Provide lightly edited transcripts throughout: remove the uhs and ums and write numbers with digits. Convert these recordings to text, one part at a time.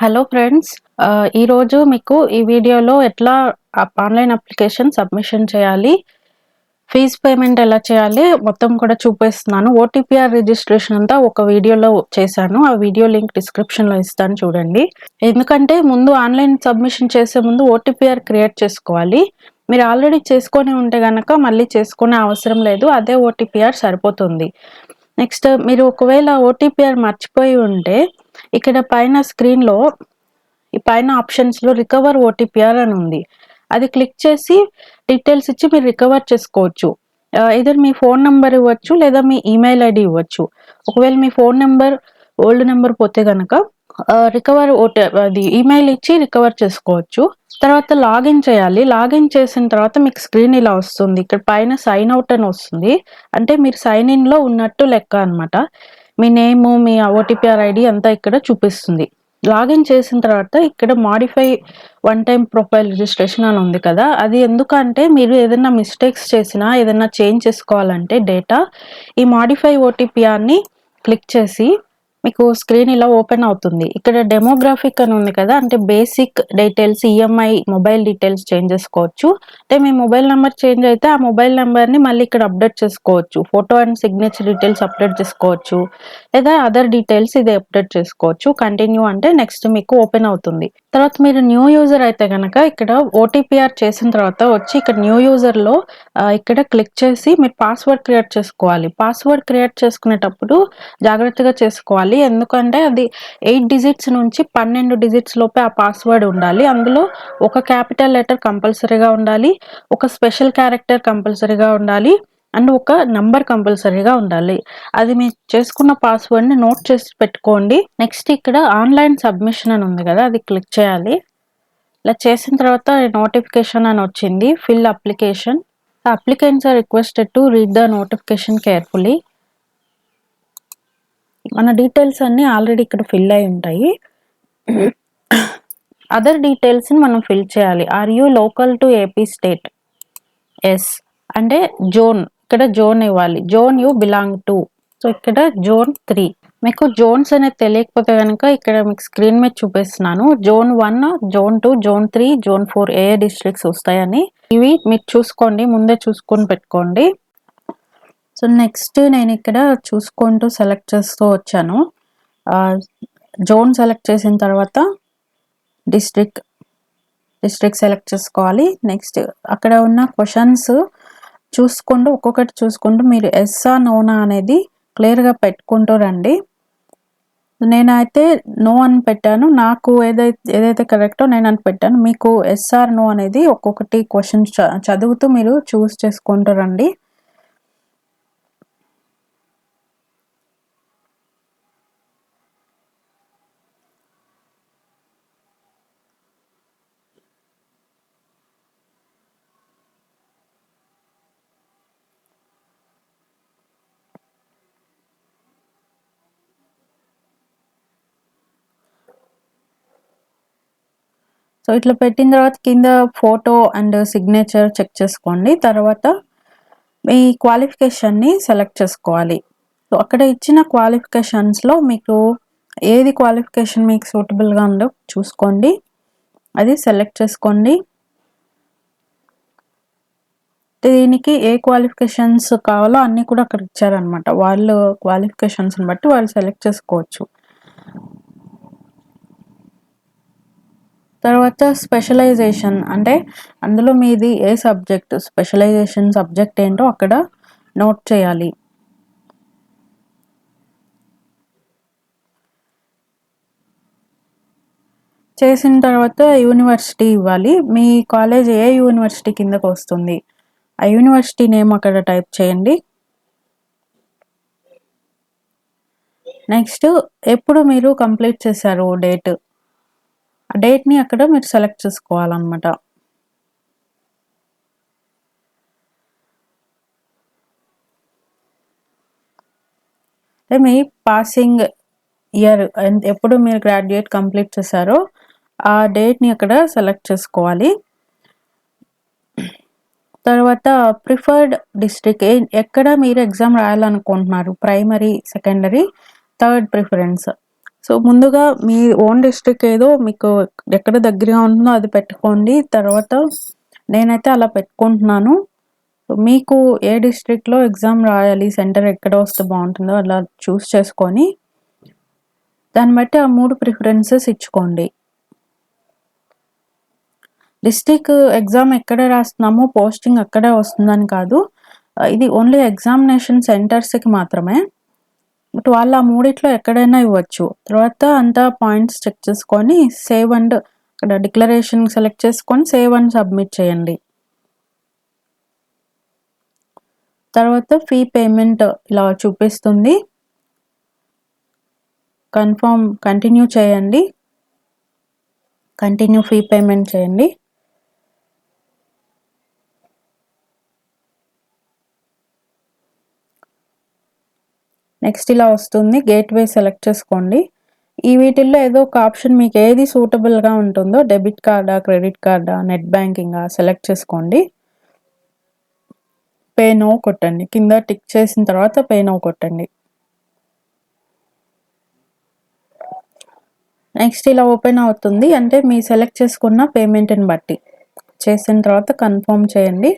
Hello friends. ఈరోజు మీకు ఈ వీడియోలో ఎట్లా ఆన్‌లైన్ అప్లికేషన్ సబ్మిషన్ చేయాలి, ఫీజ్ పేమెంట్ ఎలా చేయాలి మొత్తం కూడా చూపిస్తున్నాను. ఓటీపీఆర్ రిజిస్ట్రేషన్ అంతా ఒక వీడియోలో చేశాను. ఆ వీడియో లింక్ డిస్క్రిప్షన్‌లో ఇస్తాను చూడండి. ఎందుకంటే ముందు ఆన్‌లైన్ సబ్మిషన్ చేసే ముందు ఓటీపీఆర్ క్రియేట్ చేసుకోవాలి. మీరు ఆల్రెడీ చేసుకొని ఉంటే గనక మళ్ళీ చేసుకునే అవసరం లేదు. అదే ఓటీపీఆర్ సరిపోతుంది. నెక్స్ట్ మీరు ఒకవేళ ఓటీపీఆర్ మర్చిపోయి ఉంటే ఇక్కడ పైన స్క్రీన్‌లో ఈ పైన ఆప్షన్స్‌లో రికవర్ ఓటీపీఆర్ అని ఉంది. అది క్లిక్ చేసి డీటెయిల్స్ ఇచ్చి మీరు రికవర్ చేసుకోవచ్చు. ఐదర్ మీ ఫోను నంబర్ ఇవ్వచ్చు లేదా మీ ఈమెయిల్ ఐడీ ఇవ్వచ్చు. ఒకవేళ మీ ఫోను నంబర్ ఓల్డ్ నంబర్ పోతే గనక అది ఈమెయిల్ ఇచ్చి రికవర్ చేసుకోవచ్చు. తర్వాత లాగిన్ చేయాలి. లాగిన్ చేసిన తర్వాత మీకు స్క్రీన్ ఇలా వస్తుంది. ఇక్కడ పైన సైన్ ఔట్ అని వస్తుంది. అంటే మీరు సైన్ ఇన్‌లో ఉన్నట్టు లెక్క అన్నమాట. మీ నేము, మీ ఓటీపీఆర్ ఐడీ అంతా ఇక్కడ చూపిస్తుంది. లాగిన్ చేసిన తర్వాత ఇక్కడ modify one time profile registration అని ఉంది కదా! అది ఎందుకంటే మీరు ఏదైనా మిస్టేక్స్ చేసినా, ఏదైనా చేంజ్ చేసుకోవాలంటే డేటా ఈ మాడిఫై ఓటీపీఆర్‌ని క్లిక్ చేసి మీకు స్క్రీన్ ఇలా ఓపెన్ అవుతుంది. ఇక్కడ డెమోగ్రాఫిక్ అని ఉంది కదా! అంటే basic details, EMI, mobile details change చేసుకోవచ్చు. అంటే మీ మొబైల్ నంబర్ చేంజ్ అయితే ఆ మొబైల్ నంబర్‌ని మళ్ళీ ఇక్కడ అప్డేట్ చేసుకోవచ్చు. Photo and signature details update చేసుకోవచ్చు. లేదా అదర్ డీటెయిల్స్ ఇది అప్డేట్ చేసుకోవచ్చు. కంటిన్యూ అంటే నెక్స్ట్ మీకు ఓపెన్ అవుతుంది. తర్వాత మీరు న్యూ యూజర్ అయితే గనక ఇక్కడ ఓటీపీఆర్ చేసిన తర్వాత వచ్చి ఇక్కడ న్యూ యూజర్‌లో ఇక్కడ క్లిక్ చేసి మీరు పాస్వర్డ్ క్రియేట్ చేసుకోవాలి. పాస్వర్డ్ క్రియేట్ చేసుకునేటప్పుడు జాగ్రత్తగా చేసుకోవాలి. ఎందుకంటే అది 8 డిజిట్స్ నుంచి 12 డిజిట్స్ లోపే ఆ పాస్వర్డ్ ఉండాలి. అందులో ఒక క్యాపిటల్ లెటర్ కంపల్సరీగా ఉండాలి. ఒక స్పెషల్ క్యారెక్టర్ కంపల్సరీగా ఉండాలి. అండ్ ఒక నంబర్ కంపల్సరీగా ఉండాలి. అది మీరు చేసుకున్న పాస్వర్డ్‌ని నోట్ చేసి పెట్టుకోండి. నెక్స్ట్ ఇక్కడ ఆన్‌లైన్ సబ్మిషన్ అని ఉంది కదా! అది క్లిక్ చేయాలి. ఇలా చేసిన తర్వాత నోటిఫికేషన్ అని వచ్చింది. Fill application. Applicants are requested to read the notification carefully. మన డీటెయిల్స్ అన్నీ ఆల్రెడీ ఇక్కడ ఫిల్ అయి ఉంటాయి. అదర్ డీటెయిల్స్‌ని మనం ఫిల్ చేయాలి. Are you local to AP state? Yes. అంటే జోన్. ఇక్కడ జోన్ ఇవ్వాలి. Zone you belong to. So, ఇక్కడ జోన్ 3. మీకు జోన్స్ అనేది తెలియకపోతే గనక ఇక్కడ మీకు స్క్రీన్ మీద చూపిస్తున్నాను. జోన్ 1, జోన్ 2, జోన్ 3, జోన్ 4 ఏ డిస్ట్రిక్ట్స్ వస్తాయని. ఇవి మీరు చూసుకోండి. ముందే చూసుకొని పెట్టుకోండి. సో, నెక్స్ట్ నేనిక్కడ చూసుకుంటూ సెలెక్ట్ చేస్తూ వచ్చాను. జోన్ సెలెక్ట్ చేసిన తర్వాత డిస్ట్రిక్ట్ సెలెక్ట్ చేసుకోవాలి. నెక్స్ట్ అక్కడ ఉన్న క్వెషన్స్ చూసుకుంటూ ఒక్కొక్కటి చూసుకుంటూ మీరు యెస్సా, నోనా అనేది క్లియర్‌గా పెట్టుకుంటూ రండి. నేనైతే నో అని పెట్టాను. నాకు ఏదైతే కరెక్టో నేనని పెట్టాను. మీకు యెస్ ఆర్ నో అనేది ఒక్కొక్కటి క్వెషన్స్ చదువుతూ మీరు చూస్ చేసుకుంటూ రండి. సో, ఇట్లా పెట్టిన తర్వాత కింద ఫోటో అండ్ సిగ్నేచర్ చెక్ చేసుకోండి. తర్వాత మీ క్వాలిఫికేషన్‌ని సెలెక్ట్ చేసుకోవాలి. సో, అక్కడ ఇచ్చిన క్వాలిఫికేషన్స్‌లో మీకు ఏది క్వాలిఫికేషన్ మీకు సూటబుల్‌గా ఉందో చూసుకోండి. అది సెలెక్ట్ చేసుకోండి. దీనికి ఏ క్వాలిఫికేషన్స్ కావాలో అన్నీ కూడా అక్కడ ఇచ్చారనమాట. వాళ్ళు క్వాలిఫికేషన్స్‌ని బట్టి వాళ్ళు సెలెక్ట్ చేసుకోవచ్చు. తర్వాత స్పెషలైజేషన్ అంటే అందులో మీది ఏ సబ్జెక్ట్, స్పెషలైజేషన్ సబ్జెక్ట్ ఏంటో అక్కడ నోట్ చేయాలి. చేసిన తర్వాత యూనివర్సిటీ ఇవ్వాలి. మీ కాలేజ్ ఏ యూనివర్సిటీ కిందకొస్తుంది. ఆ యూనివర్సిటీ నేమ్ అక్కడ టైప్ చేయండి. నెక్స్ట్ ఎప్పుడు మీరు కంప్లీట్ చేశారు డేట్. ఆ డేట్‌ని అక్కడ మీరు సెలెక్ట్ చేసుకోవాలనమాట. అంటే మీ పాసింగ్ ఇయర్ ఎప్పుడు మీరు గ్రాడ్యుయేట్ కంప్లీట్ చేశారో ఆ డేట్‌ని అక్కడ సెలెక్ట్ చేసుకోవాలి. తర్వాత ప్రిఫర్డ్ డిస్ట్రిక్ట్ ఎక్కడ మీరు ఎగ్జామ్ రాయాలనుకుంటున్నారు. Primary, secondary, third preference. So, ముందుగా మీ ఓన్ డిస్ట్రిక్ట్ ఏదో మీకు ఎక్కడ దగ్గరగా ఉంటుందో అది పెట్టుకోండి. తర్వాత నేనైతే అలా పెట్టుకుంటున్నాను. మీకు ఏ డిస్ట్రిక్ట్‌లో ఎగ్జామ్ రాయాలి, సెంటర్ ఎక్కడ వస్తే బావుంటుందో అలా చూస్ చేసుకొని, దాన్ని బట్టి ఆ 3 ప్రిఫరెన్సెస్ ఇచ్చుకోండి. డిస్ట్రిక్ట్ ఎగ్జామ్ ఎక్కడ రాస్తున్నామో పోస్టింగ్ అక్కడే వస్తుందని కాదు. ఇది ఓన్లీ ఎగ్జామినేషన్ సెంటర్స్‌కి మాత్రమే. బట్ వాళ్ళు ఆ మూడిట్లో ఎక్కడైనా ఇవ్వచ్చు. తర్వాత అంతా పాయింట్స్ చెక్ చేసుకొని సేవ్ అండ్ అక్కడ డిక్లరేషన్ సెలెక్ట్ చేసుకొని సేవ్ అండ్ సబ్మిట్ చేయండి. తర్వాత ఫీ పేమెంట్ ఇలా చూపిస్తుంది. కంటిన్యూ చేయండి. కంటిన్యూ ఫీ పేమెంట్ చేయండి. నెక్స్ట్ ఇలా వస్తుంది. గేట్‌వే సెలెక్ట్ చేసుకోండి. ఈ వీటిల్లో ఏదో ఒక ఆప్షన్ మీకు ఏది సూటబుల్‌గా ఉంటుందో డెబిట్ కార్డా, క్రెడిట్ కార్డా, నెట్ బ్యాంకింగా సెలెక్ట్ చేసుకోండి. పే నౌ కొట్టండి. కింద టిక్ చేసిన తర్వాత పే నౌ కొట్టండి. నెక్స్ట్ ఇలా ఓపెన్ అవుతుంది. అంటే మీ సెలెక్ట్ చేసుకున్న పేమెంట్‌ని బట్టి. చేసిన తర్వాత కన్ఫర్మ్ చేయండి.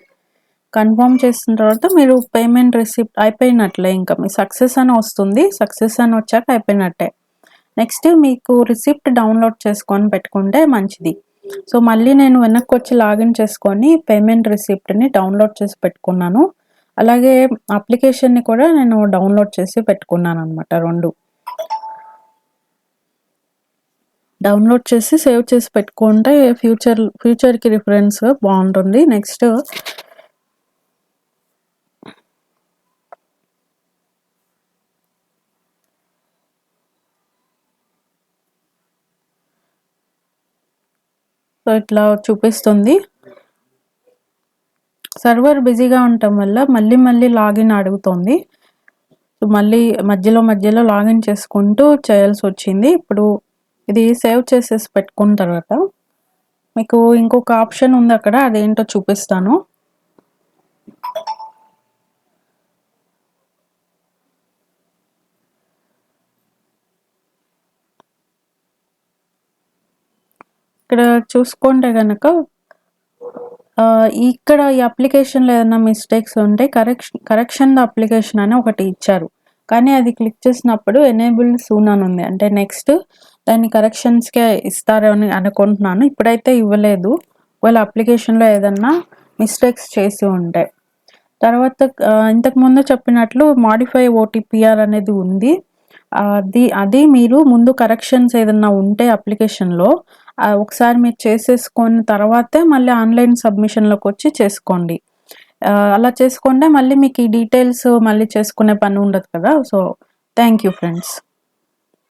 కన్ఫర్మ్ చేసిన తర్వాత మీరు పేమెంట్ రిసిప్ట్ అయిపోయినట్లే ఇంకా. మీ సక్సెస్ అని వస్తుంది. సక్సెస్ అని వచ్చాక అయిపోయినట్టే. నెక్స్ట్ మీకు రిసిప్ట్ డౌన్లోడ్ చేసుకొని పెట్టుకుంటే మంచిది. సో, మళ్ళీ నేను వెనక్కొచ్చి లాగిన్ చేసుకొని పేమెంట్ రిసిప్ట్‌ని డౌన్లోడ్ చేసి పెట్టుకున్నాను. అలాగే అప్లికేషన్‌ని కూడా నేను డౌన్లోడ్ చేసి పెట్టుకున్నాననమాట 2. డౌన్లోడ్ చేసి సేవ్ చేసి పెట్టుకుంటే ఫ్యూచర్‌కి రిఫరెన్స్‌గా బావుంటుంది. నెక్స్ట్ సో, ఇట్లా చూపిస్తుంది. సర్వర్ బిజీగా ఉండటం వల్ల మళ్ళీ లాగిన్ అడుగుతోంది. సో, మళ్ళీ మధ్యలో లాగిన్ చేసుకుంటూ చేయాల్సొచ్చింది. ఇప్పుడు ఇది సేవ్ చేసేసి పెట్టుకున్న తర్వాత మీకు ఇంకొక ఆప్షన్ ఉంది అక్కడ. అదేంటో చూపిస్తాను. ఇక్కడ చూసుకుంటే గనక ఇక్కడ ఈ అప్లికేషన్‌లో ఏదైనా మిస్టేక్స్ ఉంటే కరెక్షన్ ద అప్లికేషన్ అని ఒకటి ఇచ్చారు. కానీ అది క్లిక్ చేసినప్పుడు ఎనేబుల్డ్ సూన్ అని ఉంది. అంటే నెక్స్ట్ దాన్ని కరెక్షన్స్‌కే ఇస్తారని అనుకుంటున్నాను. ఇప్పుడైతే ఇవ్వలేదు. ఒకవేళ అప్లికేషన్‌లో ఏదన్నా మిస్టేక్స్ చేసి ఉంటే. తర్వాత ఇంతకుముందు చెప్పినట్లు మాడిఫై ఓటీపీఆర్ అనేది ఉంది. అది మీరు ముందు కరెక్షన్స్ ఏదన్నా ఉంటే అప్లికేషన్‌లో ఒకసారి మీరు చేసేసుకొని తర్వాతే మళ్ళీ ఆన్‌లైన్ సబ్మిషన్‌లోకొచ్చి చేసుకోండి. అలా చేసుకుంటే మళ్ళీ మీకు ఈ డీటెయిల్స్ మళ్ళీ చేసుకునే పని ఉండదు కదా! So, thank you friends.